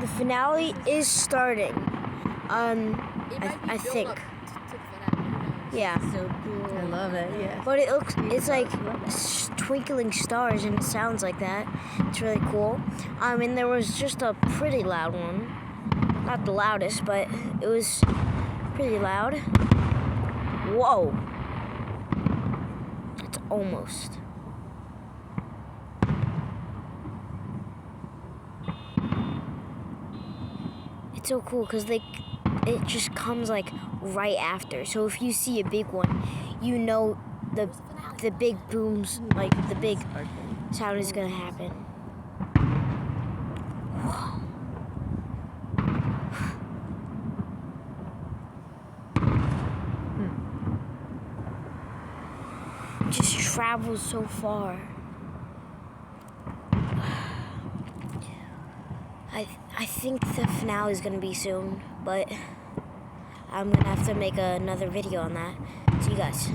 The finale is starting. I think. Yeah. So cool. I love it. Yeah. But it's like twinkling stars, and it sounds like that. It's really cool. And there was just a pretty loud one. Not the loudest, but it was pretty loud. Whoa. It's almost. It's so cool because it just comes like right after. So if you see a big one, you know the big booms, like the big sound is gonna happen. Whoa. It just travels so far. I think the finale is gonna be soon, but I'm gonna have to make another video on that. See you guys.